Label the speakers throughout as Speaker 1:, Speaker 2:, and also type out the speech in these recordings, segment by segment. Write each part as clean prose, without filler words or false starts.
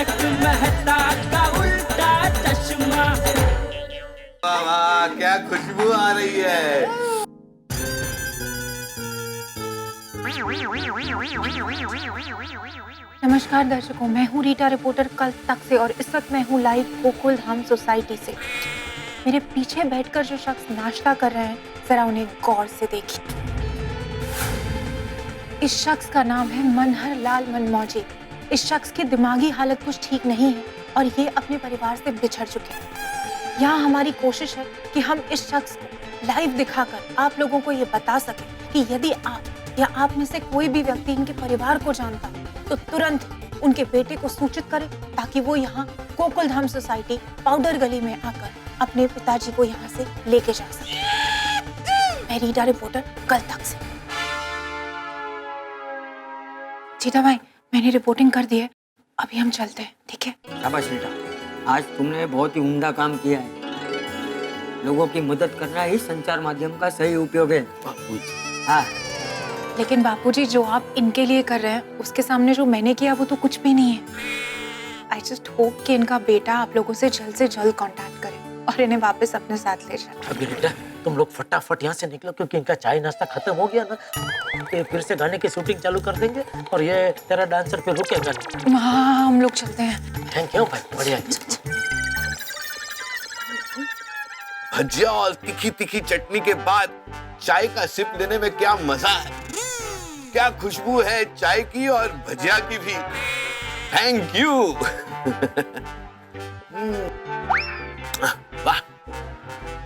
Speaker 1: तारक मेहता का उल्टा चश्मा।
Speaker 2: वाह वाह, क्या खुशबू आ रही है।
Speaker 3: नमस्कार दर्शकों, मैं हूँ रीटा रिपोर्टर कल तक से और इस वक्त मैं हूँ लाइव गोकुल धाम सोसाइटी से। मेरे पीछे बैठकर जो शख्स नाश्ता कर रहे हैं, जरा उन्हें गौर से देखिए। इस शख्स का नाम है मनहर लाल मनमौजी। इस शख्स की दिमागी हालत कुछ ठीक नहीं है और ये अपने परिवार से बिछड़ चुके हैं। यहाँ हमारी कोशिश है कि हम इस शख्स को लाइव दिखाकर आप लोगों को ये बता सकें कि यदि आप या आप में से कोई भी व्यक्ति इनके परिवार को जानता है तो तुरंत उनके बेटे को सूचित करें, ताकि वो यहाँ गोकुल धाम सोसाइटी पाउडर गली में आकर अपने पिताजी को यहाँ से लेके जा सके। मैं रीटा रिपोर्टर कल तक से। जीता भाई, मैंने रिपोर्टिंग कर दी है, अभी हम चलते हैं, ठीक है?
Speaker 4: शाबाश बेटा, आज तुमने बहुत ही उम्दा काम किया है। लोगों की मदद करना ही संचार माध्यम का सही उपयोग है। हाँ,
Speaker 3: लेकिन बापूजी, जो आप इनके लिए कर रहे हैं उसके सामने जो मैंने किया वो तो कुछ भी नहीं है। आई जस्ट होप कि इनका बेटा आप लोगों से जल्द कांटेक्ट करे और इन्हें वापस अपने साथ ले जाए।
Speaker 5: अभी बेटा तुम लोग फटाफट यहाँ से निकलो, क्योंकि इनका चाय नाश्ता खत्म हो गया ना, तो फिर से गाने की शूटिंग चालू कर देंगे और ये तेरा डांसर फिर रुकेगा नहीं।
Speaker 3: हाँ, हम लोग चलते हैं।
Speaker 5: थैंक यू भाई, बढ़िया।
Speaker 2: भजिया और तीखी तीखी चटनी के बाद चाय का सिप लेने में क्या मजा है। क्या खुशबू है चाय की और भजिया की भी। Thank you. वाह,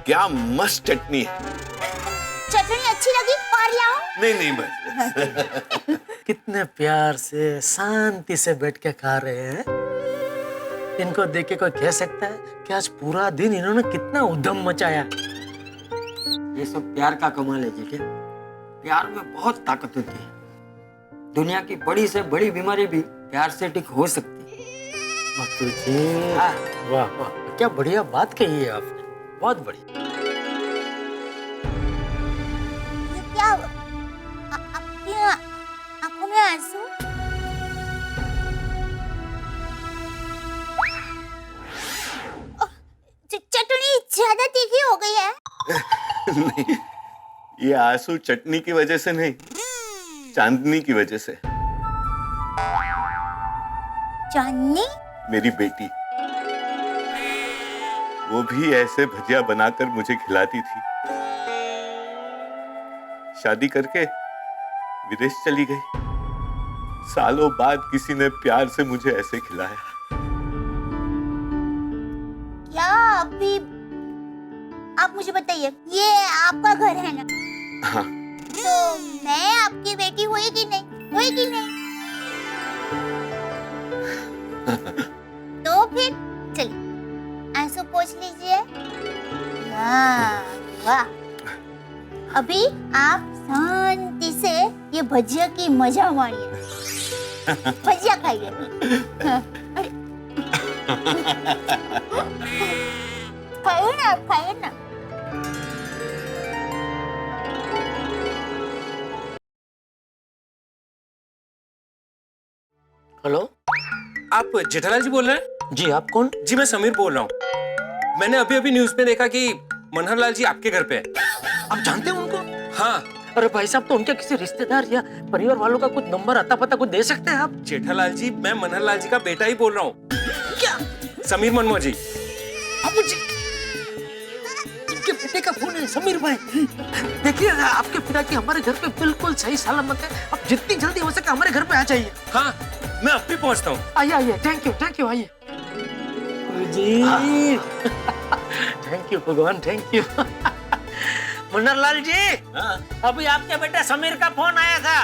Speaker 2: क्या मस्त चटनी है।
Speaker 6: चटनी अच्छी लगी और लाऊं?
Speaker 2: नहीं बस।
Speaker 5: कितने प्यार से शांति से बैठ के खा रहे हैं। इनको देख के कोई कह सकता है कि आज पूरा दिन इन्होंने कितना उद्यम मचाया।
Speaker 4: ये सब प्यार का कमाल है जेठे। प्यार में बहुत ताकत होती है। दुनिया की बड़ी से बड़ी बीमारी भी प्यार से ठीक हो सकती है।
Speaker 5: बापूजी, वाह वाह, क्या बढ़िया बात कही है आपने, बहुत बढ़िया।
Speaker 6: ये क्या? आपकी आंखों में आंसू? चटनी ज्यादा तीखी हो गई है।
Speaker 2: नहीं, ये आंसू चटनी की वजह से नहीं, चांदनी की वजह से।
Speaker 6: चांदनी?
Speaker 2: मेरी बेटी, वो भी ऐसे भजिया बनाकर मुझे खिलाती थी। शादी करके विदेश चली गई। सालों बाद किसी ने प्यार से मुझे ऐसे खिलाया।
Speaker 6: क्या अभी आप मुझे बताइए, ये आपका घर है ना?
Speaker 2: हाँ।
Speaker 6: तो मैं आपकी बेटी हुई कि नहीं? हुई कि नहीं? तो फिर चलिए आंसू पोंछ लीजिए। वाह, अभी आप शांति से ये भजिया की मजा मारिए। भजिया खाइए। खाइए ना, खाइए ना।
Speaker 5: हेलो,
Speaker 7: आप जेठालाल जी बोल रहे हैं?
Speaker 5: जी आप कौन?
Speaker 7: जी मैं समीर बोल रहा हूँ। मैंने अभी न्यूज में देखा कि मनहर लाल जी आपके घर पे हैं।
Speaker 5: आप जानते हैं उनको?
Speaker 7: हाँ।
Speaker 5: अरे भाई साहब, तो उनके किसी रिश्तेदार या परिवार वालों का कुछ नंबर अता पता कुछ दे सकते हैं आप?
Speaker 7: जेठालाल जी, मैं मनहर लाल जी का बेटा ही बोल रहा हूँ।
Speaker 5: क्या?
Speaker 7: समीर मनमौजी।
Speaker 5: इनके बेटे का फोन है समीर भाई। देखिए, आपके पिता की हमारे घर पे बिल्कुल सही सलामत है। आप जितनी जल्दी हो सके हमारे घर पे आ जाइए।
Speaker 7: हाँ, मैं अब भी पहुंचता हूँ।
Speaker 5: आइए आइए, थैंक यू, आइए जी। थैंक यू भगवान, थैंक यू। मनहर लाल जी, अभी आपके बेटे समीर का फोन आया था।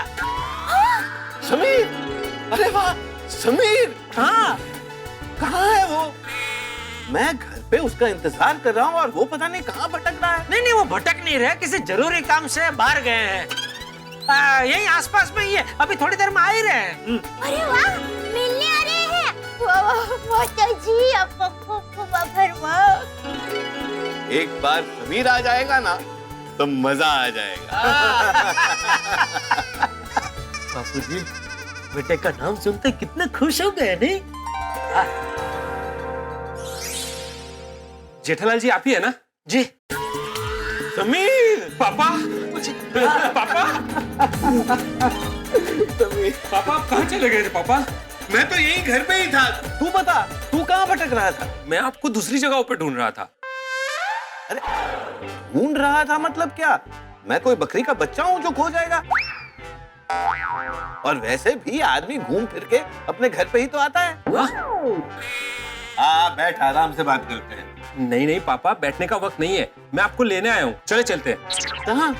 Speaker 2: समीर? अरे वाह, समीर।
Speaker 5: हाँ,
Speaker 2: कहाँ है वो? मैं घर पे उसका इंतजार कर रहा हूँ और वो पता नहीं कहाँ भटक रहा है।
Speaker 5: नहीं वो भटक नहीं रहे, किसी जरूरी काम से बाहर गए हैं। यही आसपास में ही है, अभी थोड़ी देर में आ ही रहे हैं।
Speaker 6: अरे वाह, मिलने आ रहे हैं। वाह जी, आपको खूब आभार।
Speaker 2: एक बार समीर आ जाएगा ना तो मजा आ जाएगा।
Speaker 5: बापूजी, बेटे का नाम सुनते कितने खुश हो गए नहीं?
Speaker 7: जेठालाल जी आप ही है ना?
Speaker 5: जी।
Speaker 2: समीर,
Speaker 7: पापा पापा
Speaker 2: समीर,
Speaker 7: पापा आप कहाँ चले गए थे पापा?
Speaker 2: मैं तो यही घर पे ही था।
Speaker 5: तू बता, तू कहाँ भटक रहा था?
Speaker 7: मैं आपको दूसरी जगहों पे ढूंढ रहा था।
Speaker 2: ढूंढ रहा था मतलब क्या? मैं कोई बकरी का बच्चा हूँ जो खो जाएगा? और वैसे भी आदमी घूम फिर के अपने घर पे ही तो आता है। बैठ, आराम से बात करते हैं।
Speaker 7: नहीं नहीं पापा, बैठने का वक्त नहीं है, मैं आपको लेने आया हूँ, चले चलते हैं।
Speaker 2: कहाँ?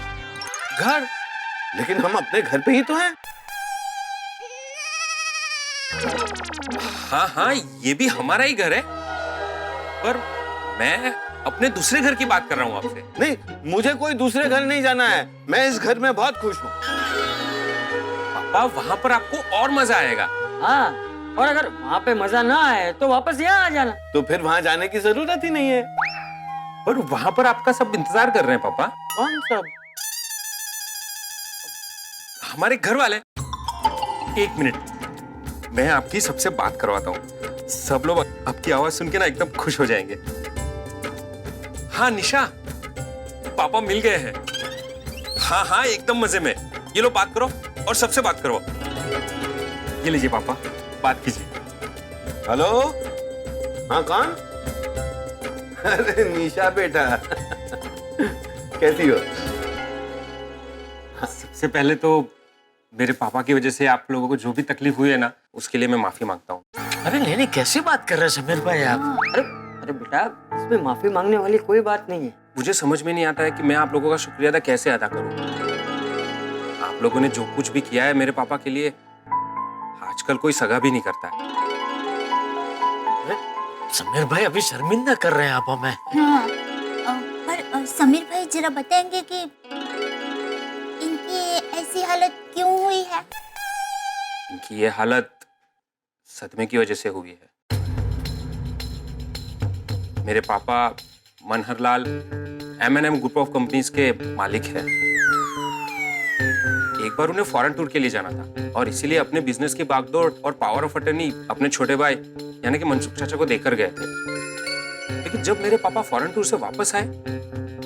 Speaker 7: घर।
Speaker 2: लेकिन हम अपने घर पे ही तो हैं।
Speaker 7: हाँ हाँ, ये भी हमारा ही घर है, पर मैं अपने दूसरे घर की बात कर रहा हूँ आपसे।
Speaker 2: नहीं, मुझे कोई दूसरे घर नहीं जाना है, मैं इस घर में बहुत खुश हूँ।
Speaker 7: पापा वहाँ पर आपको और मजा आएगा।
Speaker 4: हाँ, और अगर वहाँ पे मजा ना आए तो वापस यहाँ आ जाना।
Speaker 2: तो फिर वहाँ जाने की जरूरत ही नहीं है।
Speaker 7: पर वहाँ पर आपका सब इंतजार कर रहे हैं पापा।
Speaker 2: कौन सब?
Speaker 7: हमारे घर वाले। एक मिनट, मैं आपकी सबसे बात करवाता हूँ, सब लोग आपकी आवाज सुन के ना एकदम खुश हो जाएंगे। हाँ निशा, पापा मिल गए हैं। हाँ हाँ, एकदम मजे में। ये लो बात करो और सबसे बात करो। ये लीजिए पापा, बात कीजिए।
Speaker 2: हेलो, हाँ कौन? अरे निशा बेटा, कैसी हो?
Speaker 7: सबसे पहले तो मेरे पापा की वजह से आप लोगों को जो भी तकलीफ हुई है ना, उसके लिए मैं माफी मांगता हूँ।
Speaker 5: अरे नहीं, कैसे बात कर रहे हैं समीर भाई आप?
Speaker 4: अरे बेटा, इसमें माफी मांगने वाली कोई बात नहीं है।
Speaker 7: मुझे समझ में नहीं आता है कि मैं आप लोगों का शुक्रिया अदा कैसे अदा करूं। आप लोगों ने जो कुछ भी किया है मेरे पापा के लिए, आजकल कोई सगा भी नहीं करता है।
Speaker 5: समीर भाई अभी शर्मिंदा कर रहे हैं आप हमें।
Speaker 6: हाँ, पर समीर भाई जरा बताएंगे कि इनकी ऐसी हालत क्यों हुई है?
Speaker 7: इनकी ये हालत सदमे की वजह से हुई है। मेरे पापा Manharlal M&M group of companies के मालिक हैं। एक बार उन्हें फॉरेन टूर के लिए जाना था और इसीलिए अपने बिजनेस की बागडोर और पावर ऑफ अटर्नी अपने छोटे भाई यानी कि मनसुख चाचा को देकर गए थे। लेकिन जब मेरे पापा फॉरेन टूर से वापस आए,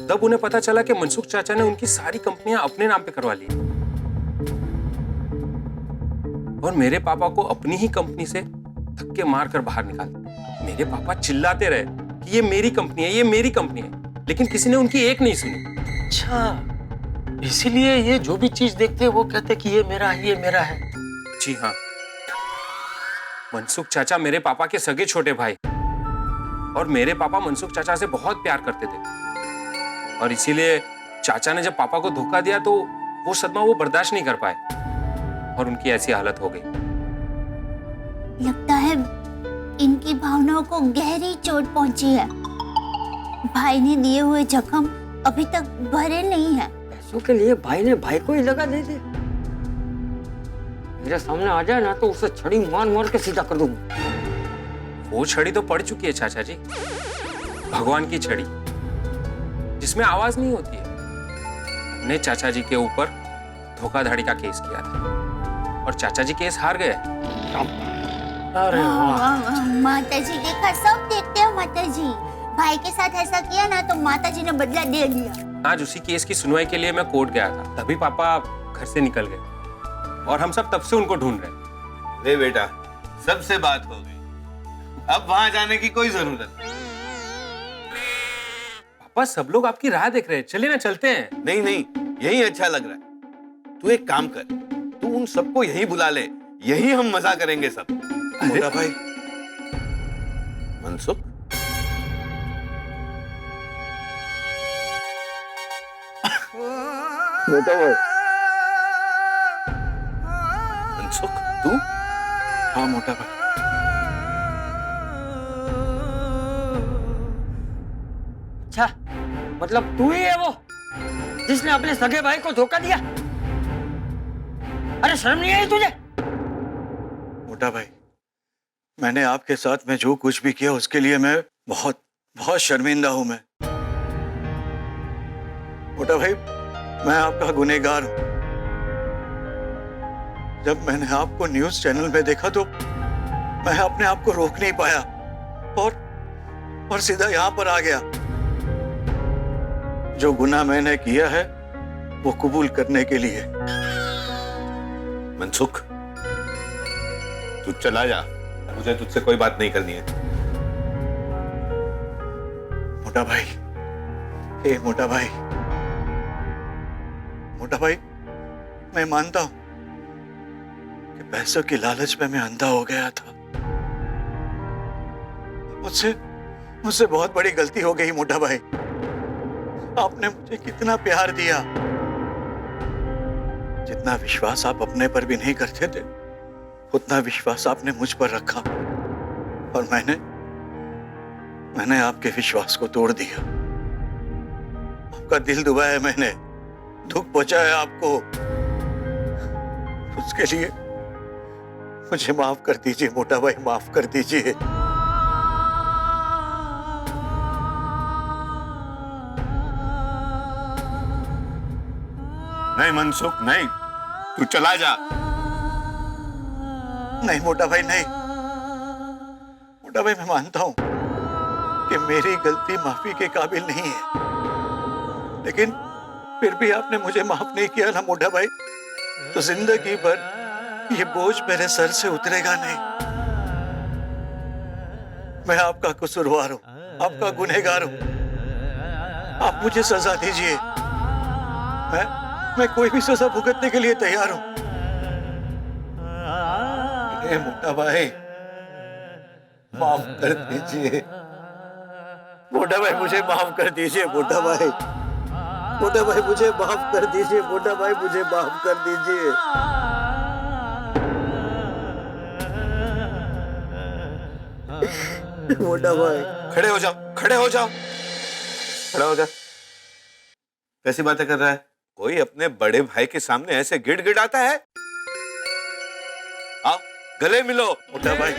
Speaker 7: तब उन्हें पता चला कि मनसुख चाचा ने उनकी सारी कंपनियां अपने नाम पे करवा ली और मेरे पापा को अपनी ही कंपनी से धक्के मारकर बाहर निकाल दिया। मेरे पापा चिल्लाते रहे कि ये मेरी कंपनी है, ये मेरी कंपनी है, लेकिन किसी ने उनकी एक नहीं सुनी।
Speaker 5: अच्छा, इसीलिए ये जो भी चीज देखते हैं वो कहते हैं कि ये मेरा है, ये मेरा है।
Speaker 7: जी हाँ, मनसुख चाचा मेरे पापा के सगे छोटे भाई और मेरे पापा मनसुख चाचा से बहुत प्यार करते थे और इसीलिए चाचा ने जब पापा को धोखा दिया तो वो सदमा वो बर्दाश्त नहीं कर पाए और उनकी ऐसी हालत हो गई।
Speaker 6: लगता है इनकी भावनाओं को गहरी चोट पहुंची है। भाई ने दिए हुए जख्म अभी तक भरे नहीं है।
Speaker 4: पैसों के लिए भाई ने भाई को ही लगा दे दे। मेरे सामने आ जाए ना तो उसे छड़ी मार मार के सीधा कर दूंगा।
Speaker 7: वो छड़ी तो पड़ चुकी है चाचा जी, भगवान की छड़ी जिसमें आवाज नहीं होती है। हमने चाचा जी के ऊपर धोखाधड़ी का केस किया था और चाचा जी केस हार गए।
Speaker 5: अरे वाह,
Speaker 6: माता जी देखा, सब देखते हो माता जी। भाई के साथ ऐसा किया ना तो माता जी ने बदला दे लिया।
Speaker 7: आज उसी केस की सुनवाई के लिए मैं कोर्ट गया था, तभी पापा घर से निकल गए और हम सब तब से उनको ढूंढ रहे हैं।
Speaker 2: रे बेटा, सबसे बात हो गई, अब वहां जाने की कोई जरूरत नहीं।
Speaker 7: पापा सब लोग आपकी राह देख रहे हैं, चलिए ना चलते हैं।
Speaker 2: नहीं नहीं, यही अच्छा लग रहा है। तू एक काम कर, तू उन सबको यही बुला ले, यही हम मजा करेंगे सब। मोटा भाई, मनसुख,
Speaker 4: मोटा भाई।
Speaker 2: मनसुख तू?
Speaker 8: हाँ मोटा भाई।
Speaker 4: अच्छा, मतलब तू ही है वो जिसने अपने सगे भाई को धोखा दिया? अरे शर्म नहीं आई तुझे?
Speaker 8: मोटा भाई, मैंने आपके साथ में जो कुछ भी किया उसके लिए मैं बहुत बहुत शर्मिंदा हूं। मैं मोटा भाई, मैं आपका गुनहगार हूं। जब मैंने आपको न्यूज चैनल में देखा तो मैं अपने आप को रोक नहीं पाया और सीधा यहां पर आ गया। जो गुनाह मैंने किया है वो कबूल करने के लिए।
Speaker 2: मनसुख, तू चला जा, मुझे तुझसे कोई बात नहीं करनी है।
Speaker 8: मोटा भाई, ए मोटा भाई, मोटा भाई, मैं मानता हूं कि पैसों की लालच में मैं अंधा हो गया था। मुझसे बहुत बड़ी गलती हो गई मोटा भाई। आपने मुझे कितना प्यार दिया, जितना विश्वास आप अपने पर भी नहीं करते थे उतना विश्वास आपने मुझ पर रखा, और मैंने आपके विश्वास को तोड़ दिया। आपका दिल दुबाया मैंने, दुख पहुंचाया आपको। उसके लिए मुझे माफ कर दीजिए मोटा भाई, माफ कर दीजिए।
Speaker 2: नहीं मनसुख, नहीं, तू चला जा।
Speaker 8: नहीं मोटा भाई, नहीं मोटा भाई, मैं मानता हूं कि मेरी गलती माफी के काबिल नहीं है, लेकिन फिर भी आपने मुझे माफ नहीं किया ना मोटा भाई, तो जिंदगी भर ये बोझ मेरे सर से उतरेगा नहीं। मैं आपका कसूरवार हूं, आपका गुनहगार हूं। आप मुझे सजा दीजिए, मैं कोई भी सजा भुगतने के लिए तैयार हूं। मोटा भाई, माफ कर दीजिए मोटा भाई, मुझे माफ कर दीजिए मोटा भाई, मोटा भाई मुझे माफ कर दीजिए, मोटा भाई मुझे माफ कर दीजिए। मोटा भाई,
Speaker 2: खड़े हो जाओ, खड़े हो जाओ, खड़ा हो जा। कैसी बातें कर रहा है? कोई अपने बड़े भाई के सामने ऐसे गिड़गिड़ाता है? आओ गले मिलो।
Speaker 8: मोटा भाई,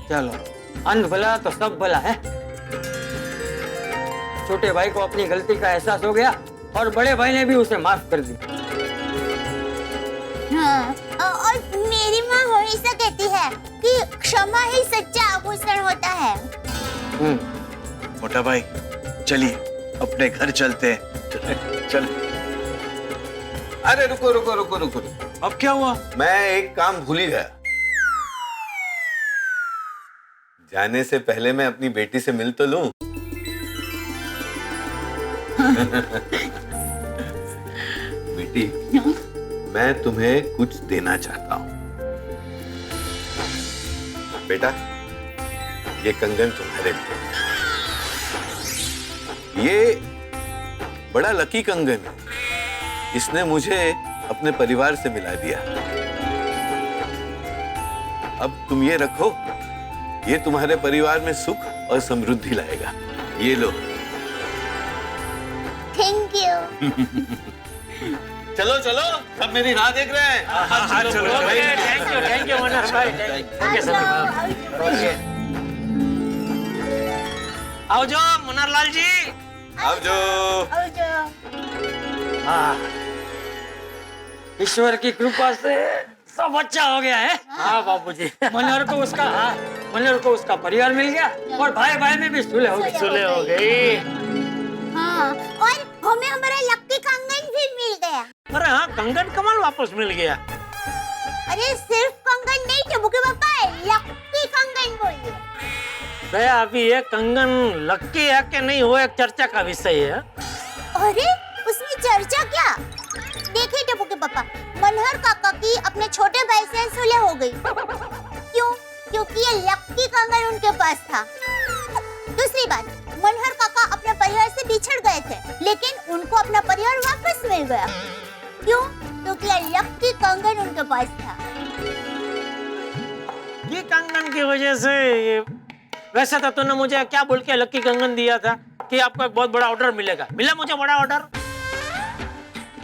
Speaker 4: चलो, अंत भला तो सब भला है। छोटे भाई को अपनी गलती का एहसास हो गया और बड़े भाई ने भी उसे माफ कर दी।
Speaker 6: हाँ, और मेरी माँ हमेशा कहती है कि क्षमा ही सच्चा आभूषण होता है।
Speaker 8: मोटा भाई, चलिए अपने घर चलते हैं। चल।
Speaker 2: अरे रुको रुको रुको रुको,
Speaker 8: अब क्या हुआ?
Speaker 2: मैं एक काम भूल ही गया। जाने से पहले मैं अपनी बेटी से मिल तो लूं। बेटी, मैं तुम्हें कुछ देना चाहता हूं। बेटा, ये कंगन तुम्हारे लिए। ये बड़ा लकी कंगन है, इसने मुझे अपने परिवार से मिला दिया। अब तुम ये रखो, ये तुम्हारे परिवार में सुख और समृद्धि लाएगा। ये लो।
Speaker 6: Thank you.
Speaker 2: चलो चलो, सब मेरी राह देख रहे हैं।
Speaker 5: थैंक यू मनोहर भाई, आओ जो मनोहर लाल जी,
Speaker 2: आओ जो।
Speaker 4: ईश्वर की कृपा से सब अच्छा हो गया है।
Speaker 5: हाँ बाबूजी,
Speaker 4: मनोहर को उसका परिवार मिल गया और भाई भाई में भी सुलह हो गई।
Speaker 5: सुलह हो गई।
Speaker 6: हाँ, और हमें हमारा लक्की कंगन भी मिल गया।
Speaker 5: अरे हाँ, कंगन कमाल वापस मिल गया।
Speaker 6: अरे सिर्फ कंगन नहीं थे बुके पापा, लक्की कंगन बोलिए।
Speaker 5: दया, अभी ये कंगन लक्की है कि नहीं वो एक चर्चा का विषय है।
Speaker 6: अरे उसमें चर्चा क्या? देखिए टप्पू के पापा, मनोहर काका की अपने छोटे भाई से सुलह हो गई। क्यों? क्योंकि ये लक्की कंगन उनके पास था। दूसरी बात, मनोहर काका अपने परिवार से बिछड़ गए थे, लेकिन उनको अपना परिवार वापस मिल गया। क्यों? क्योंकि ये लक्की कंगन उनके पास था।
Speaker 5: ये कंगन की वजह से वैसे तो तूने मुझे क्या बोल के लक्की कंगन दिया था कि आपको एक बहुत बड़ा ऑर्डर मिलेगा। मिला मुझे बड़ा ऑर्डर?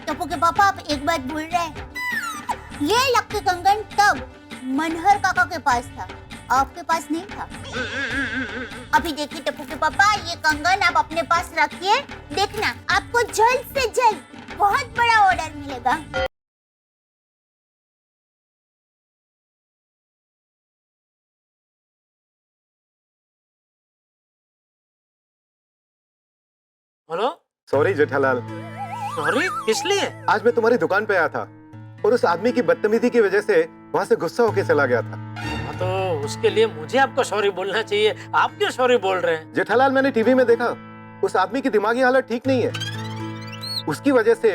Speaker 6: टप्पू के पापा, आप एक बात भूल रहे हैं। ये लक्की कंगन तब मनहर काका के पास था, आपके पास नहीं था। अभी देखिए टप्पू के पापा, ये कंगन आप अपने पास रखिए, देखना आपको जल्द से जल्द बहुत बड़ा ऑर्डर मिलेगा।
Speaker 5: हेलो,
Speaker 9: सॉरी जेठालाल,
Speaker 5: सॉरी किस लिए?
Speaker 9: आज मैं तुम्हारी दुकान पे आया था और उस आदमी की बदतमीजी की वजह से वहां से गुस्सा होके चला गया था।
Speaker 5: हाँ, तो उसके लिए मुझे आपको सॉरी बोलना चाहिए, आप क्यों सॉरी बोल रहे हैं?
Speaker 9: जेठालाल, मैंने टीवी में देखा उस आदमी की दिमागी हालत ठीक नहीं है। उसकी वजह से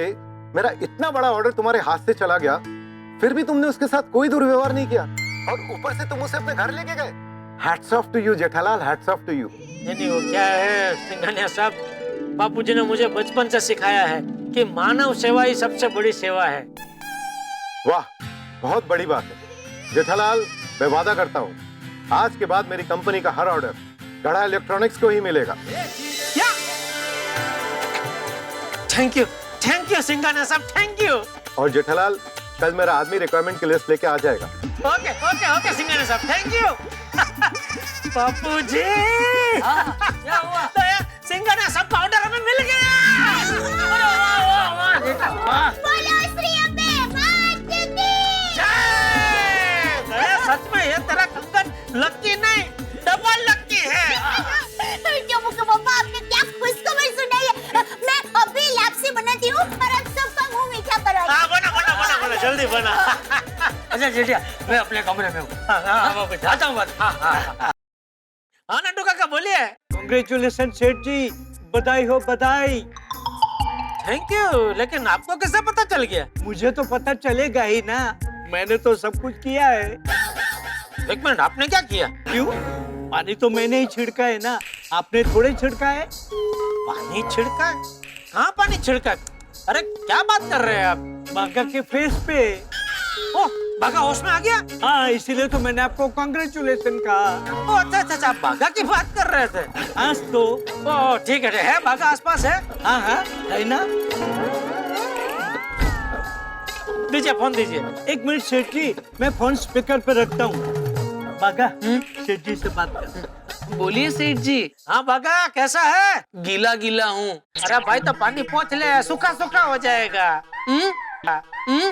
Speaker 9: मेरा इतना बड़ा ऑर्डर तुम्हारे हाथ से चला गया, फिर भी तुमने उसके साथ कोई दुर्व्यवहार नहीं किया और ऊपर से तुम उसे अपने घर लेके गए। Hats off to you Jethalal, hats off to you.
Speaker 5: नहीं, वो क्या है सिंघानिया साहब, बापूजी ने मुझे बचपन से सिखाया है कि मानव सेवा ही सबसे बड़ी सेवा है।
Speaker 9: वाह, बहुत बड़ी बात है जेठालाल। मैं वादा करता हूँ आज के बाद मेरी कंपनी का हर ऑर्डर गढ़ा इलेक्ट्रॉनिक्स को ही मिलेगा।
Speaker 5: थैंक यू सिंघानिया साहब, थैंक यू।
Speaker 9: और जेठालाल, कल मेरा आदमी रिक्वायरमेंट की लिस्ट लेके आ जाएगा।
Speaker 5: ओके सिंघानिया साहब, थैंक यू। बापूजी,
Speaker 4: क्या हुआ?
Speaker 5: तो सिंघानिया साहब का ऑर्डर हमें मिल गया। अरे वाह बेटा, वाह।
Speaker 6: बोलो श्री अम्बे मात की
Speaker 5: जय। दया, सच में ये तेरा कंगन लकी नहीं, डबल लकी है।
Speaker 6: टप्पू के पापा, आपने क्या खुशखबर सुनाई है। मैं अभी लापसी बनाती हूँ और आप सबका मुंह मीठा करा।
Speaker 5: बना जल्दी बना।
Speaker 4: अच्छा जेठिया, मैं अपने कमरे में हूँ। आता हूँ बात।
Speaker 5: हाँ नंदू काका बोलिए।
Speaker 10: कांग्रेचुलेशन सेठ जी, बधाई हो बधाई।
Speaker 5: थैंक यू, लेकिन आपको कैसे पता चल गया?
Speaker 10: मुझे तो पता चलेगा ही ना, मैंने तो सब कुछ किया है।
Speaker 5: एक मिनट, आपने क्या किया?
Speaker 10: क्यों? पानी तो मैंने ही छिड़का है ना, आपने थोड़े छिड़का है।
Speaker 5: पानी छिड़का? कहाँ पानी छिड़का? अरे क्या बात कर रहे हैं आप?
Speaker 10: बागा के फेस पे।
Speaker 5: ओह, बागा होश में आ गया?
Speaker 10: हाँ, इसीलिए तो मैंने आपको कांग्रेचुलेशन कहा।
Speaker 5: ओह, अच्छा, आप बागा की बात कर रहे थे।
Speaker 10: आज तो
Speaker 5: ओह ठीक है बागा आसपास है?
Speaker 10: हाँ है ना।
Speaker 5: दीजिए फोन दीजिए।
Speaker 10: एक मिनट सेठ जी, मैं फोन स्पीकर पे रखता हूँ। बागा, सेठ जी से बात कर।
Speaker 11: बोलिए सेठ जी।
Speaker 5: हाँ बागा, कैसा है?
Speaker 11: गीला गीला हूँ।
Speaker 5: अरे भाई तो पानी पहुँच ले, सूखा सूखा हो जाएगा।